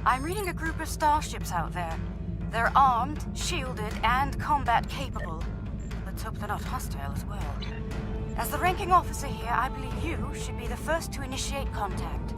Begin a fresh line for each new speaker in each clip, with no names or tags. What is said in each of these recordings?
I'm reading a group of starships out there. They're armed, shielded, and combat capable. Let's hope they're not hostile as well. As the ranking officer here, I believe you should be the first to initiate contact.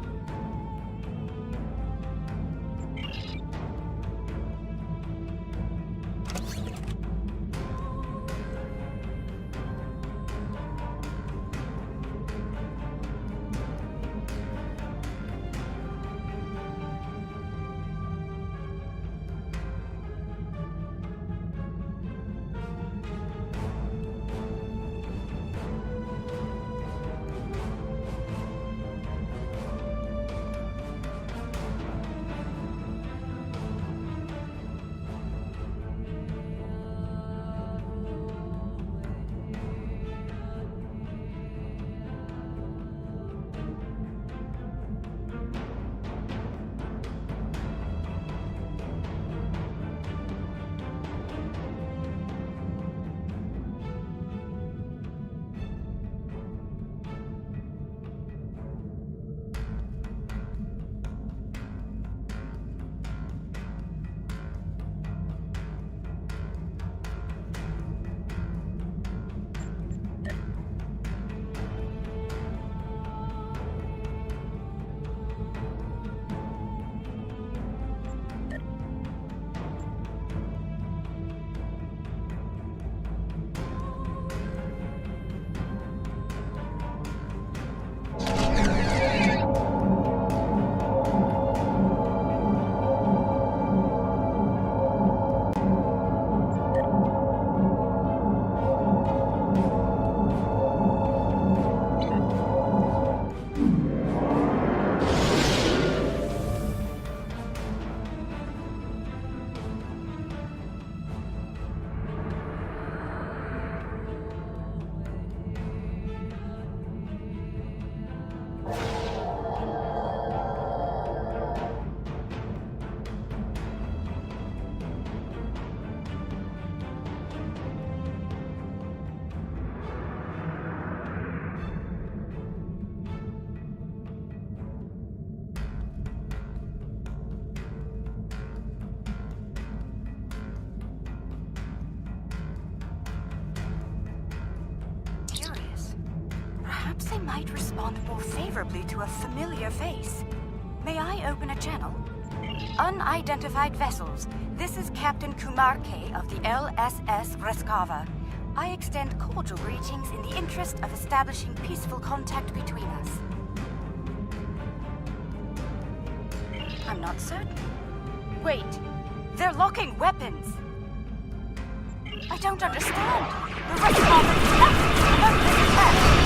They might respond more favorably to a familiar face. May I open a channel? Unidentified vessels. This is Captain Kumar K. of the LSS Reskava. I extend cordial greetings in the interest of establishing peaceful contact between us. I'm not certain. Wait, they're locking weapons. I don't understand. The Reskava is acting about this attack.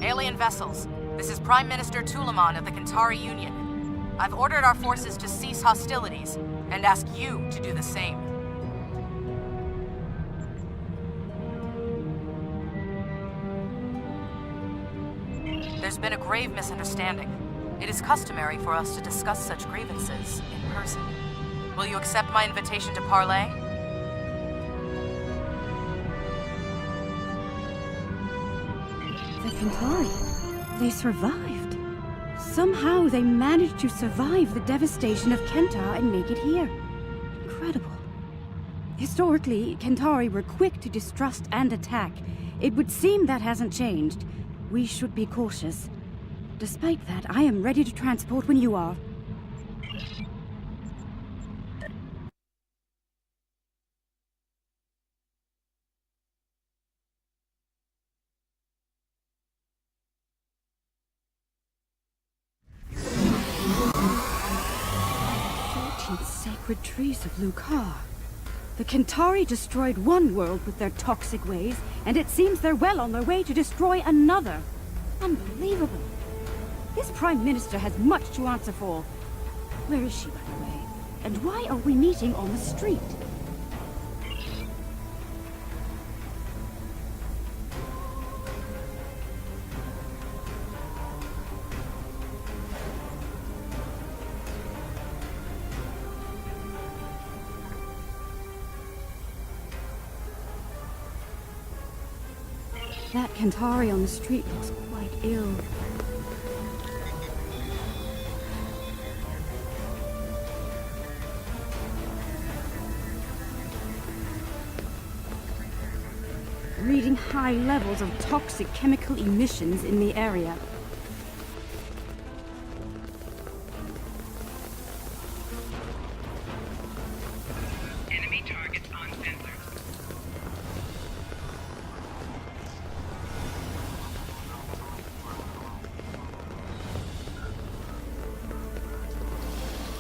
Alien vessels. This is Prime Minister Tulaman of the Kantari Union. I've ordered our forces to cease hostilities and ask you to do the same. There's been a grave misunderstanding. It is customary for us to discuss such grievances in person. Will you accept my invitation to parley?
The Kentari. They survived. Somehow they managed to survive the devastation of Kentar and make it here. Incredible. Historically, Kentari were quick to distrust and attack. It would seem that hasn't changed. We should be cautious. Despite that, I am ready to transport when you are. Sacred trees of Lucar. The Kentari destroyed one world with their toxic ways, and it seems they're well on their way to destroy another. Unbelievable. This Prime Minister has much to answer for. Where is she, by the way? And why are we meeting on the street? That Kentari on the street looks quite ill. Reading high levels of toxic chemical emissions in the area.
Enemy targets on sensor.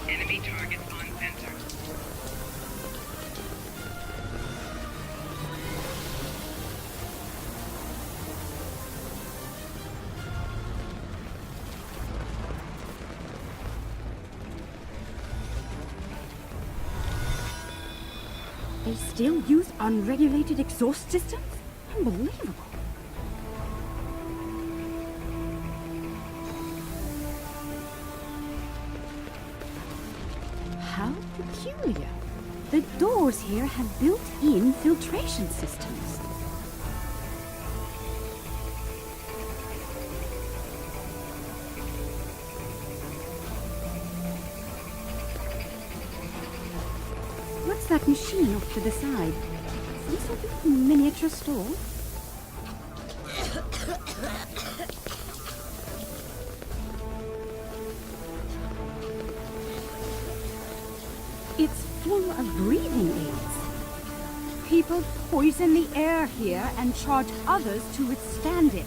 Enemy targets on sensor.
They still use unregulated exhaust systems? Unbelievable. How peculiar. The doors here have built-in filtration systems. What's that machine off to the side? Some sort of miniature store? It's full of breathing aids. People poison the air here and charge others to withstand it.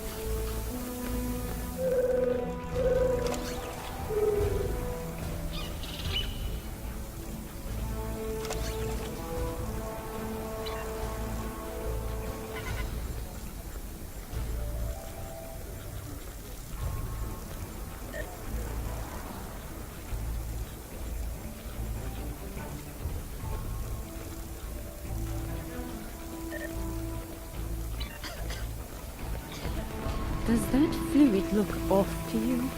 Does that fluid look off to you?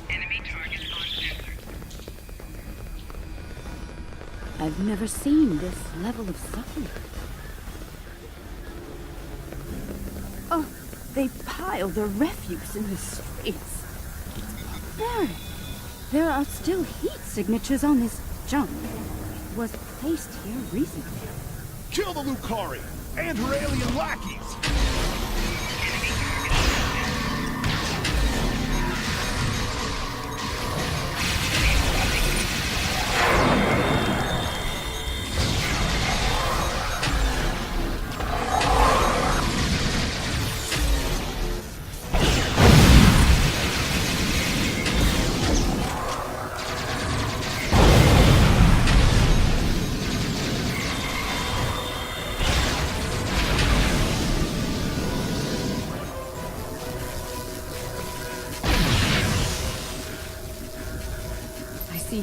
Enemy targets on sensor.
I've never seen this level of suffering. Oh, they pile the refuse in the streets. It's barbaric. There are still heat signatures on this junk. It was placed here recently.
Kill the Lucari and her alien lackeys!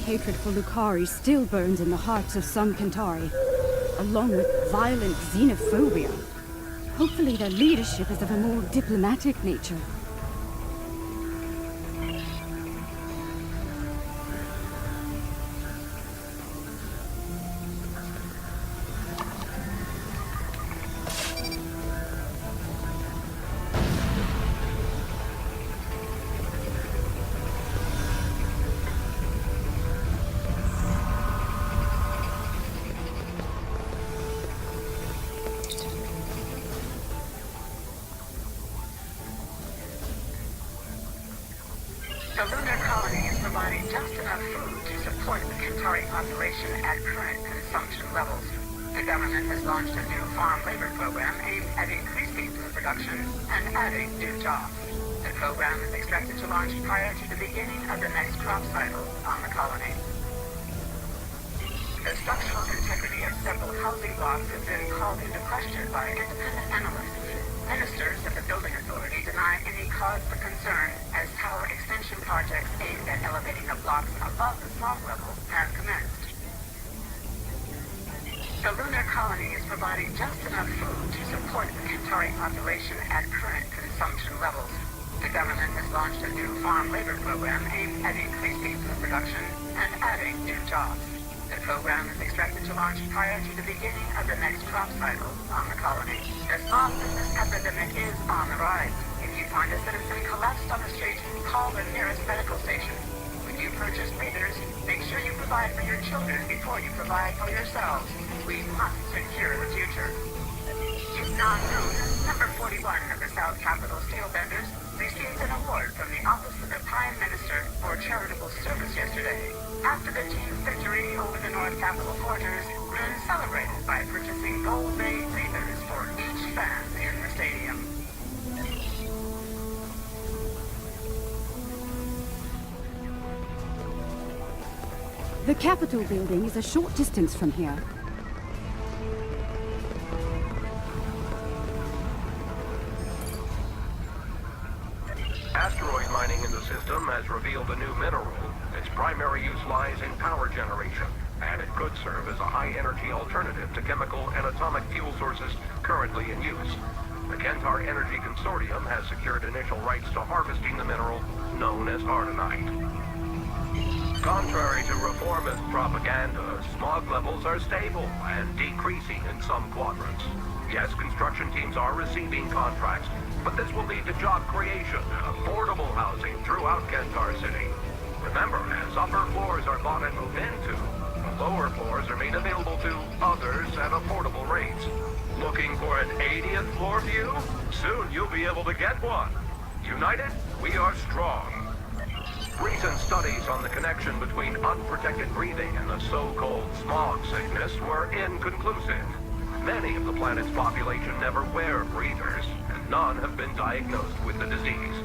Hatred for Lucari still burns in the hearts of some Kentari, along with violent xenophobia.
Hopefully their leadership is of a more diplomatic nature.
The lunar colony is providing just enough food to support the Kentari population at current consumption levels. The government has launched a new farm labor program aimed at increasing food production and adding new jobs. The program is expected to launch prior to the beginning of the next crop cycle on the colony. The structural integrity of several housing blocks has been called into question by independent analysts. Ministers of the Building Authority deny any cause for concern as tower extension projects aimed at elevating the blocks above the smog level have commenced. The lunar colony is providing just enough food to support the Kentari population at current consumption levels. The government has launched a new farm labor program aimed at increasing food production and adding new jobs. The program is expected to launch prior to the beginning of the next crop cycle on the colony. The smog business epidemic is on the rise. If you find a citizen collapsed on the street, call the nearest medical station. When you purchase breathers, make sure you provide for your children before you provide for yourselves. We must secure the future. Yukon Noon, number 41 of the South Capitol Steel Vendors, received an award from the Office of the Prime Minister for charitable service yesterday. After the team's victory over the North Capitol Forgers, crews celebrated by purchasing Gold Bay breathers for each fan in the stadium.
The Capitol building is a short distance from here.
Asteroid mining in the system has revealed a new mineral. Its primary use lies in power generation, and it could serve as a high-energy alternative to chemical and atomic fuel sources currently in use. The Kentar Energy Consortium has secured initial rights to harvesting the mineral known as ardenite. Contrary to reformist propaganda, smog levels are stable and decreasing in some quadrants. Yes, construction teams are receiving contracts, but this will lead to job creation and affordable housing throughout Kentar City. Remember, as upper floors are bought and moved into, the lower floors are made available to others at affordable rates. Looking for an 80th floor view? Soon you'll be able to get one. United, we are strong. Recent studies on the connection between unprotected breathing and the so-called smog sickness were inconclusive. Many of the planet's population never wear breathers, and none have been diagnosed with the disease.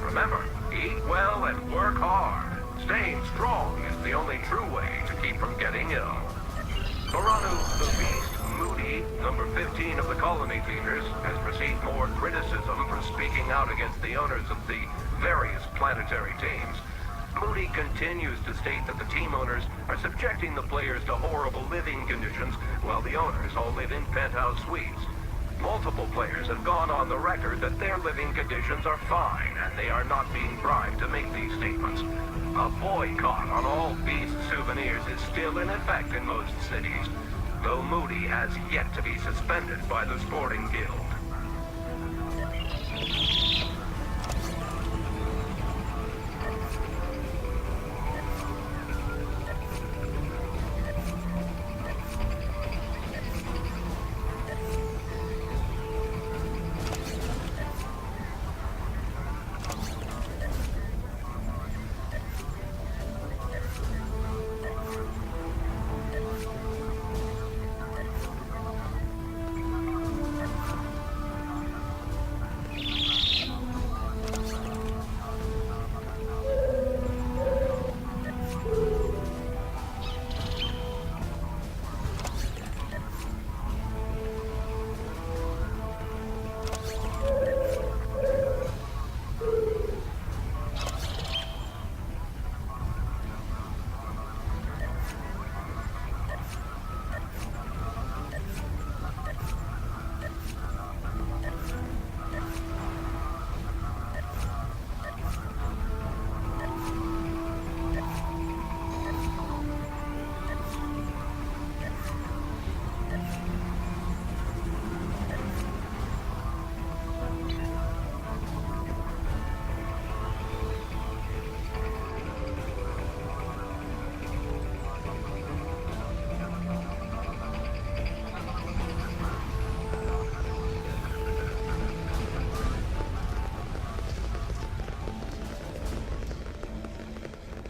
Remember, eat well and work hard. Staying strong is the only true way to keep from getting ill. Baranu the Beast Moody, number 15 of the colony leaders, has received more criticism for speaking out against the owners of the various planetary teams. Moody continues to state that the team owners are subjecting the players to horrible living conditions while the owners all live in penthouse suites. Multiple players have gone on the record that their living conditions are fine and they are not being bribed to make these statements. A boycott on all Beast souvenirs is still in effect in most cities, though Moody has yet to be suspended by the Sporting Guild.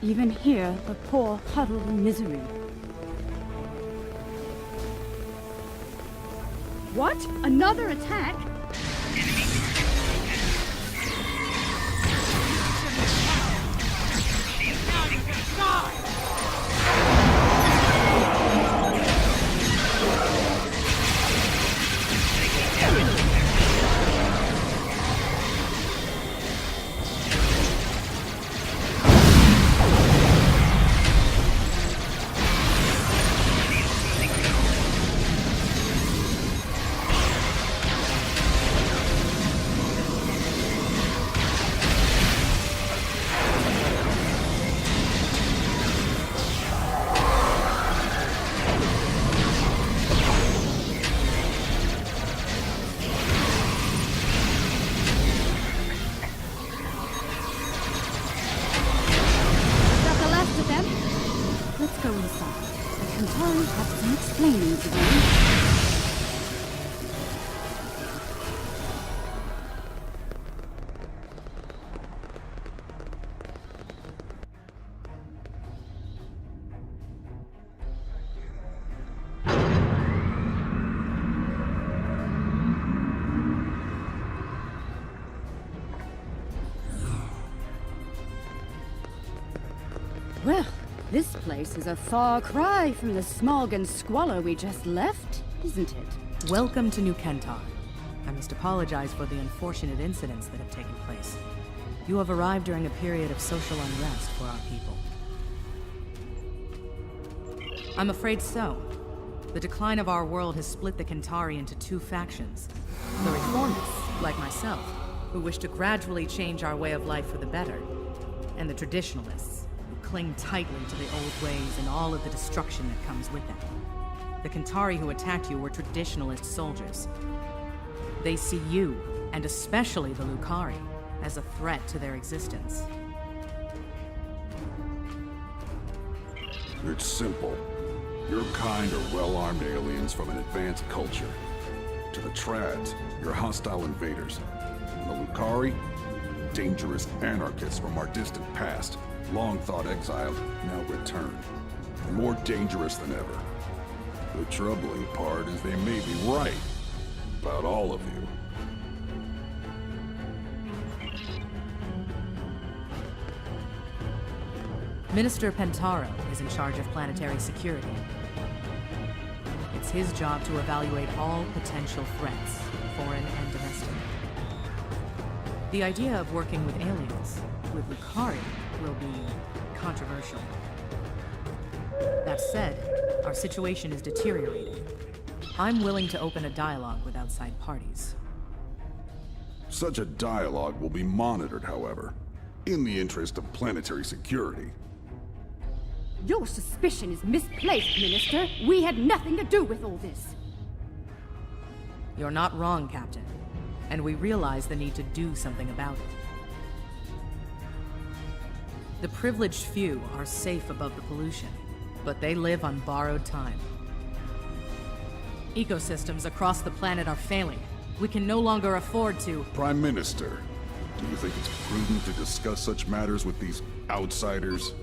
Even here, the poor huddle in misery. What? Another attack? Let's go inside. The Centauri have some explaining to do. Well, this place is a far cry from the smog and squalor we just left, isn't it?
Welcome to New Kentar. I must apologize for the unfortunate incidents that have taken place. You have arrived during a period of social unrest for our people. I'm afraid so. The decline of our world has split the Kentari into two factions. The reformists, like myself, who wish to gradually change our way of life for the better, and the traditionalists, who cling tightly to the old ways and all of the destruction that comes with them. The Kentari who attacked you were traditionalist soldiers. They see you, and especially the Lucari, as a threat to their existence.
It's simple. Your kind are well-armed aliens from an advanced culture. To the Trads, you're hostile invaders. And the Lucari, dangerous anarchists from our distant past, long thought exiled, now returned. And more dangerous than ever. The troubling part is they may be right about all of you.
Minister Pentaro is in charge of planetary security. It's his job to evaluate all potential threats, foreign and domestic. The idea of working with aliens, with Lucari, will be controversial. That said, our situation is deteriorating. I'm willing to open a dialogue with outside parties.
Such a dialogue will be monitored, however, in the interest of planetary security.
Your suspicion is misplaced, Minister. We had nothing to do with all this.
You're not wrong, Captain. And we realize the need to do something about it. The privileged few are safe above the pollution, but they live on borrowed time. Ecosystems across the planet are failing. We can no longer afford to...
Prime Minister, do you think it's prudent to discuss such matters with these outsiders?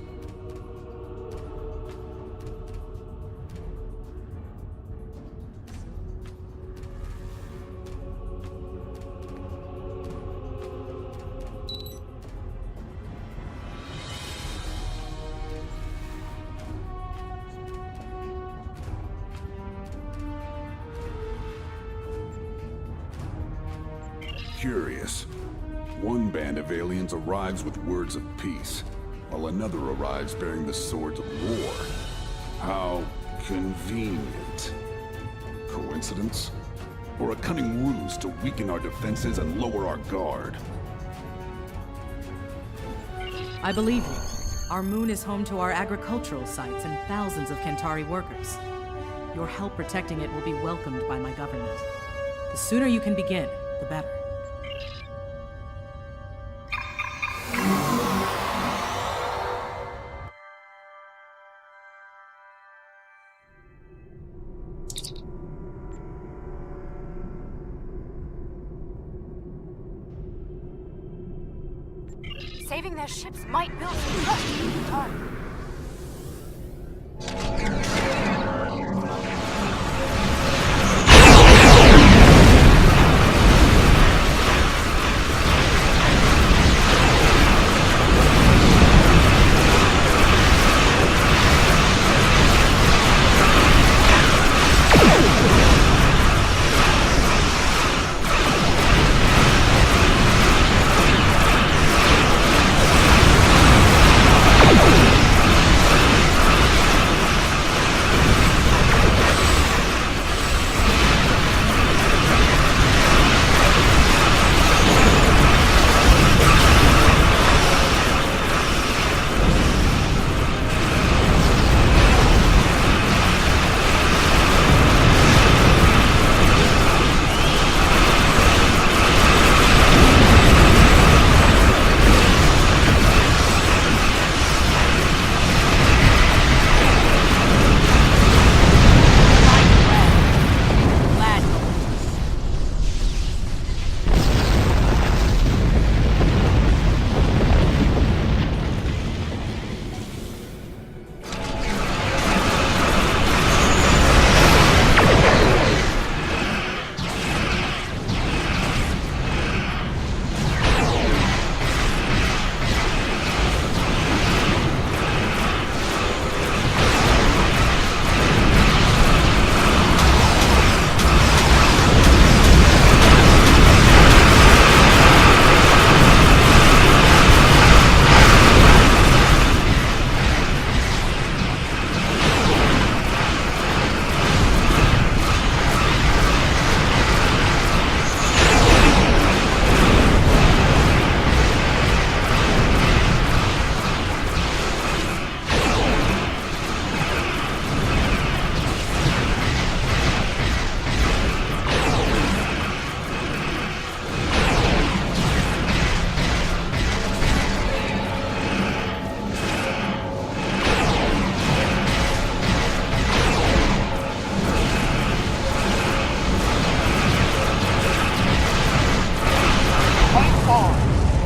Curious. One band of aliens arrives with words of peace, while another arrives bearing the swords of war. How convenient. Coincidence? Or a cunning ruse to weaken our defenses and lower our guard?
I believe you. Our moon is home to our agricultural sites and thousands of Kentari workers. Your help protecting it will be welcomed by my government. The sooner you can begin, the better.
saving their ships might build some trust in the Qatari.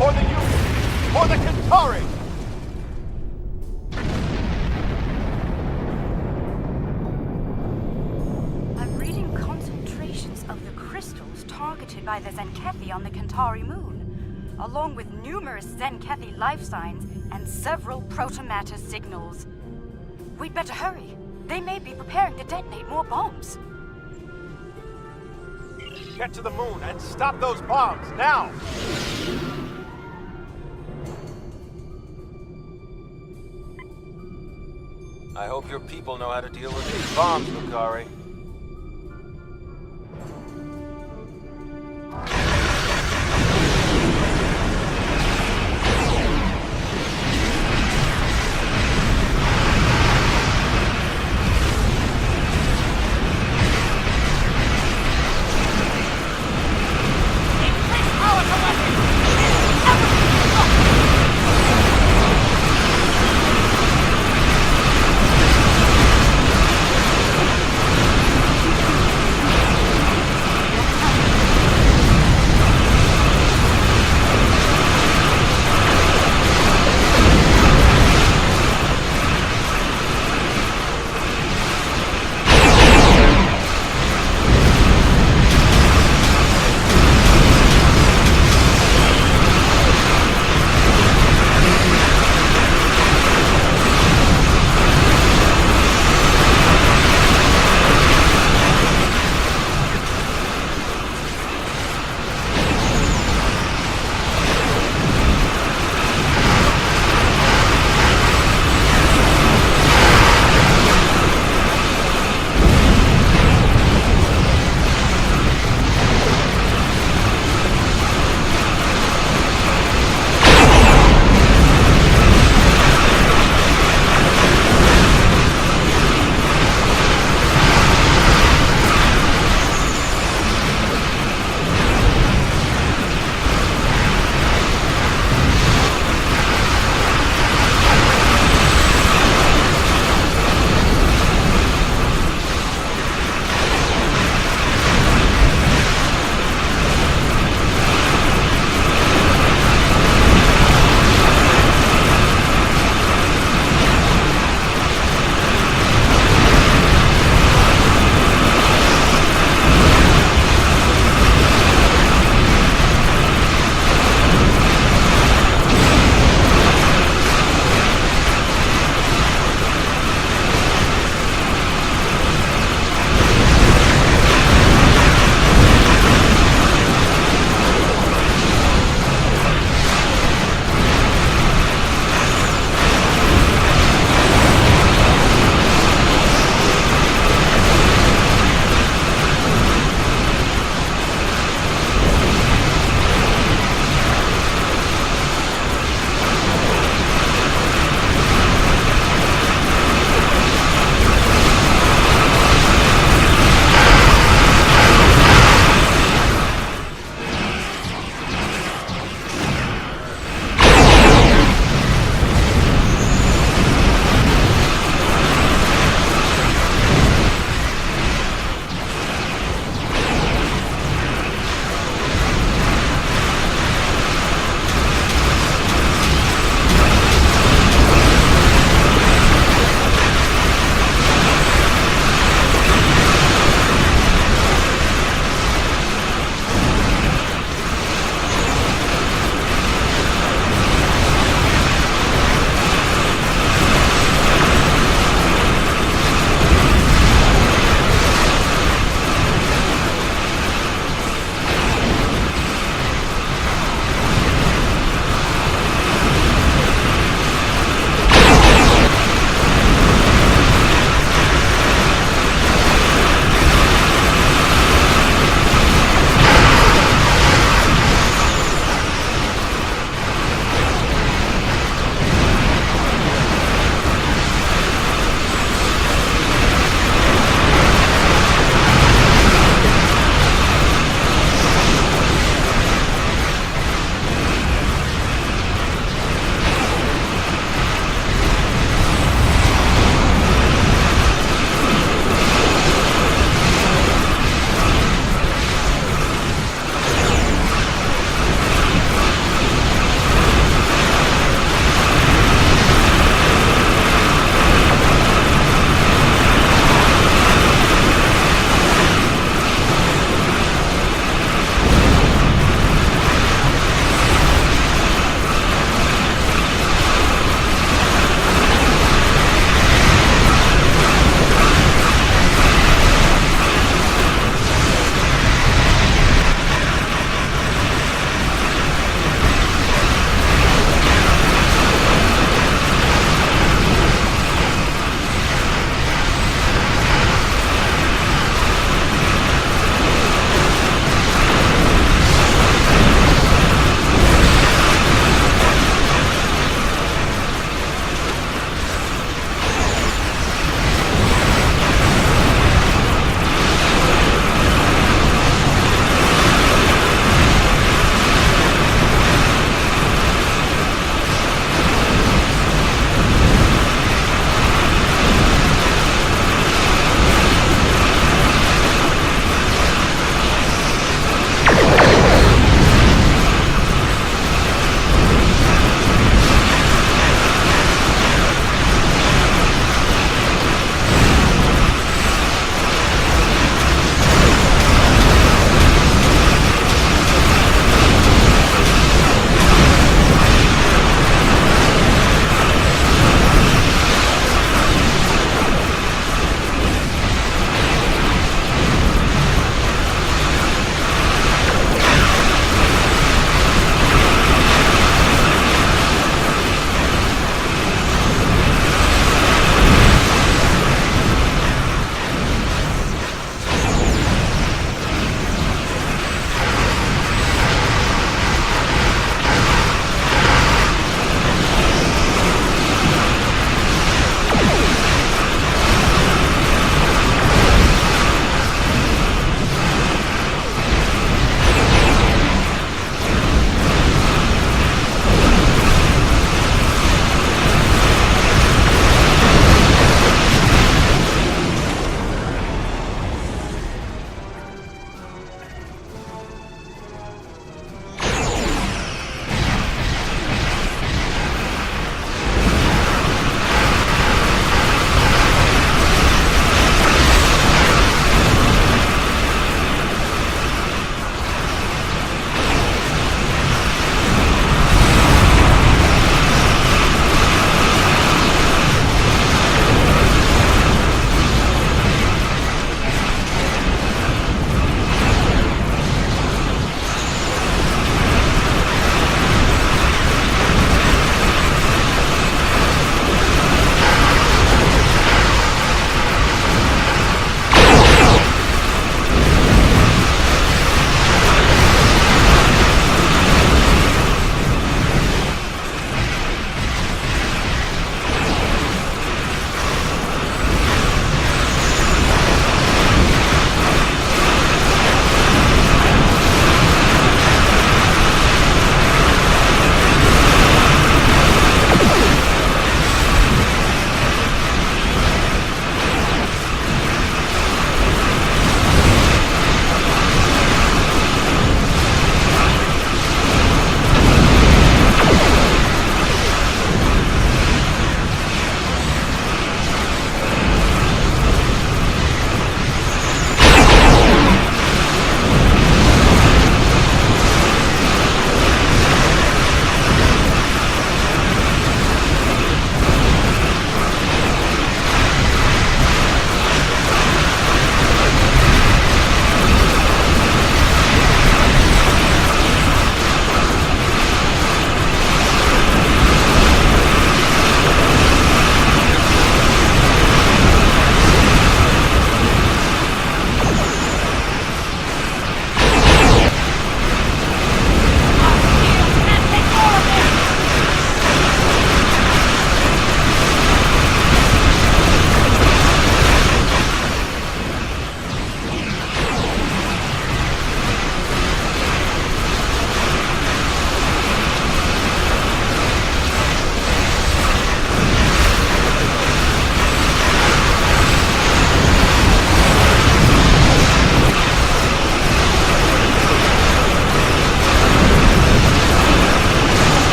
For the Union! For the Qatari!
I'm reading concentrations of the crystals targeted by the Zenkethi on the Qatari moon, along with numerous Zenkethi life signs and several protomatter signals. We'd better hurry. They may be preparing to detonate more bombs.
Get to the moon and stop those bombs, now!
I hope your people know how to deal with these bombs, Lukari.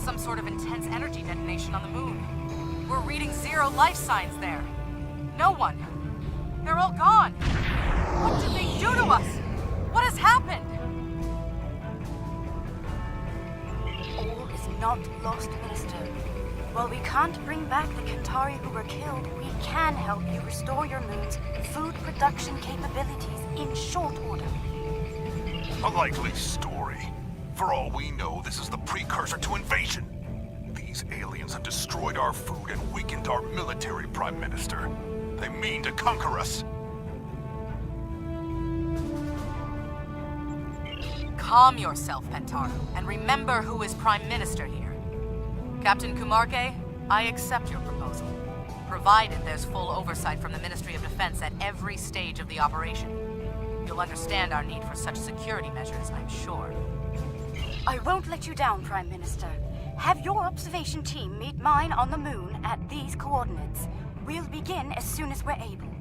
some sort of intense energy detonation on the moon. We're reading 0 life signs there. No one. They're all gone. What did they do to us? What has happened?
All is not lost, Minister. While we can't bring back the Kentari who were killed, we can help you restore your moon's food production capabilities in short order.
A likely story. For all we know, this is the precursor to invasion. These aliens have destroyed our food and weakened our military, Prime Minister. They mean to conquer us.
Calm yourself, Pentaro, and remember who is Prime Minister here. Captain Kumarke, I accept your proposal, provided there's full oversight from the Ministry of Defense at every stage of the operation. You'll understand our need for such security measures, I'm sure.
I won't let you down, Prime Minister. Have your observation team meet mine on the moon at these coordinates. We'll begin as soon as we're able.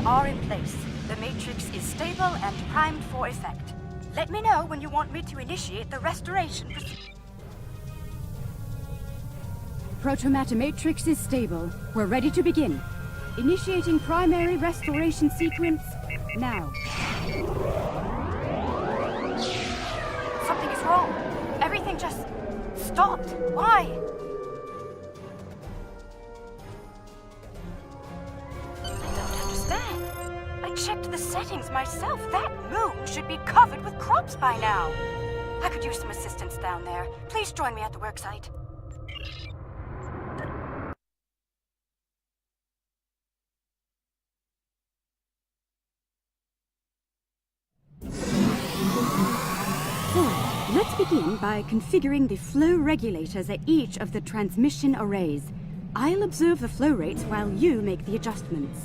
are in place. The Matrix is stable and primed for effect. Let me know when you want me to initiate the restoration
Protomatter Matrix is stable. We're ready to begin. Initiating primary restoration sequence now.
Something is wrong. Everything just stopped. Why? I don't understand. I checked the settings myself. That moon should be covered with crops by now. I could use some assistance down there. Please join me at the worksite.
Let's begin by configuring the flow regulators at each of the transmission arrays. I'll observe the flow rates while you make the adjustments.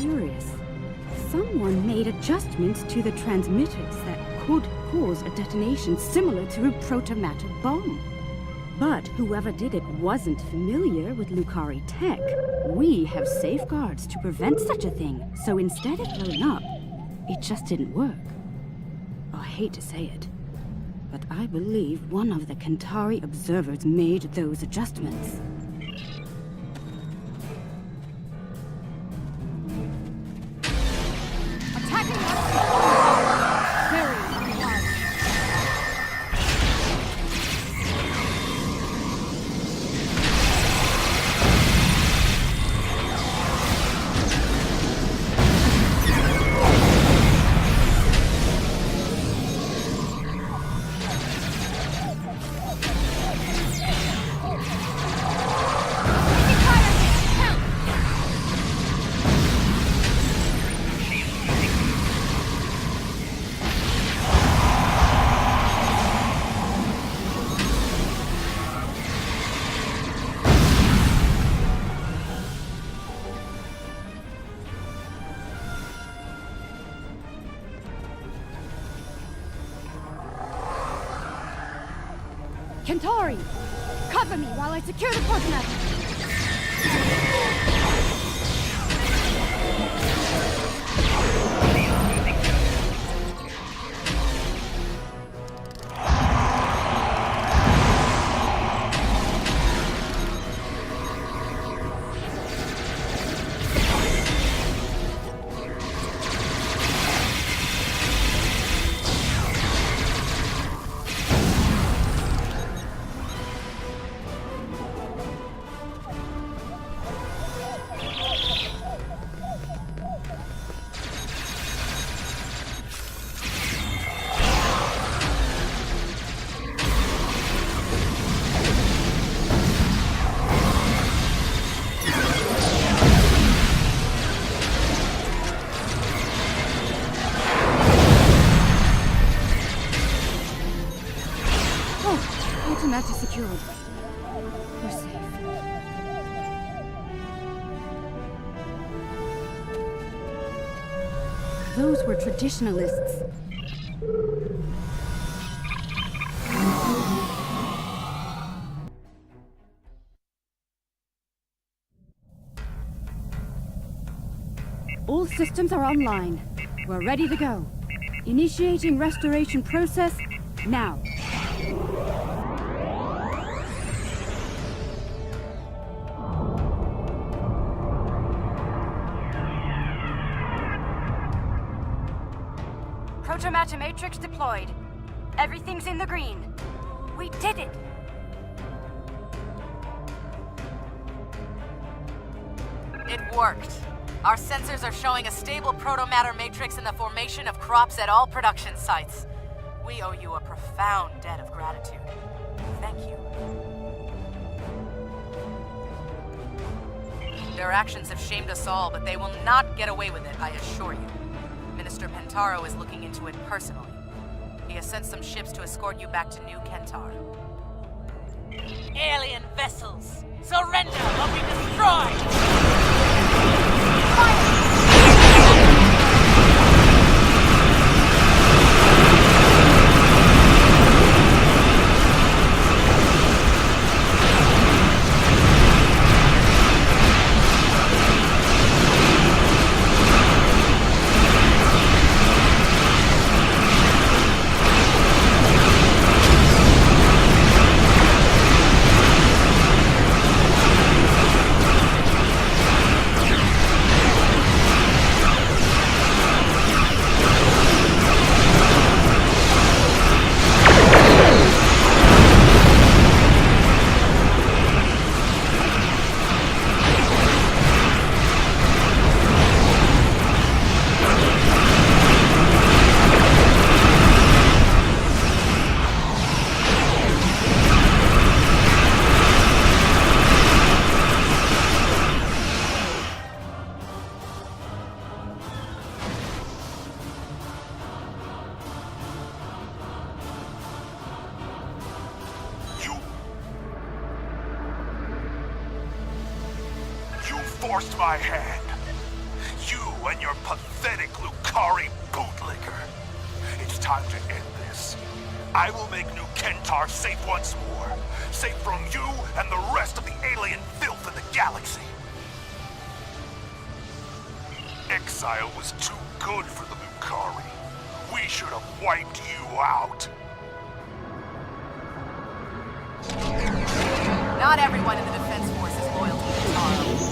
Curious. Someone made adjustments to the transmitters that could cause a detonation similar to a protomatter bomb. But whoever did it wasn't familiar with Lucari tech. We have safeguards to prevent such a thing, so instead of blowing up, it just didn't work. I hate to say it, but I believe one of the Kantari observers made those adjustments. Kantari! Cover me while I secure the protomatter! Protomatter secured. We're safe. Those were traditionalists. All systems are online. We're ready to go. Initiating restoration process now.
Protomatter Matrix deployed. Everything's in the green. We did it!
It worked. Our sensors are showing a stable protomatter matrix in the formation of crops at all production sites. We owe you a profound debt of gratitude. Thank you. Their actions have shamed us all, but they will not get away with it, I assure you. Minister Pentaro is looking into it personally. He has sent some ships to escort you back to New Kentar.
Alien vessels, surrender or be destroyed!
Forced my hand. You and your pathetic Lucari bootlicker. It's time to end this. I will make New Kentar safe once more. Safe from you and the rest of the alien filth in the galaxy. Exile was too good for the Lucari. We should have wiped you out.
Not everyone in the Defense Force is loyal to Pentaro.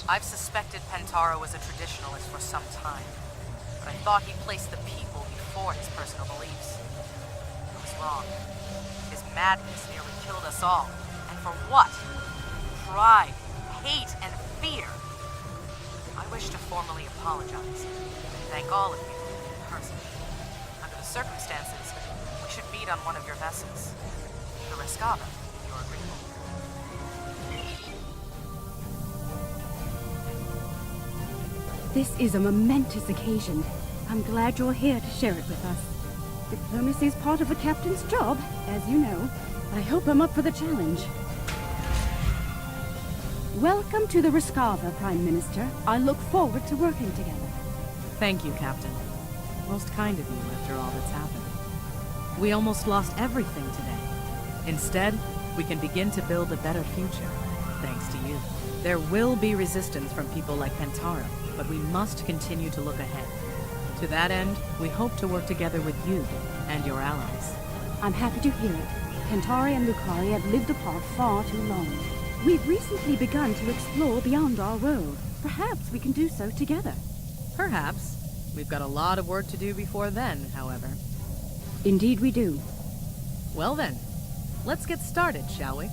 I've suspected Pentaro was a traditionalist for some time, but I thought he placed the people before his personal beliefs. I was wrong. His madness nearly killed us all. And for what? Pride, hate, and fear. I wish to formally apologize and thank all of you in person. Under the circumstances, we should meet on one of your vessels. The Rescava, if you're agreeable.
This is a momentous occasion. I'm glad you're here to share it with us. Diplomacy is part of a captain's job, as you know. I hope I'm up for the challenge. Welcome to the Rescava, Prime Minister. I look forward to working together.
Thank you, Captain. Most kind of you after all that's happened. We almost lost everything today. Instead, we can begin to build a better future, thanks to you. There will be resistance from people like Pentaro, but we must continue to look ahead. To that end, we hope to work together with you and your allies.
I'm happy to hear it. Kentari and Lucari have lived apart far too long. We've recently begun to explore beyond our world. Perhaps we can do so together.
Perhaps. We've got a lot of work to do before then, however.
Indeed we do.
Well then, let's get started, shall we?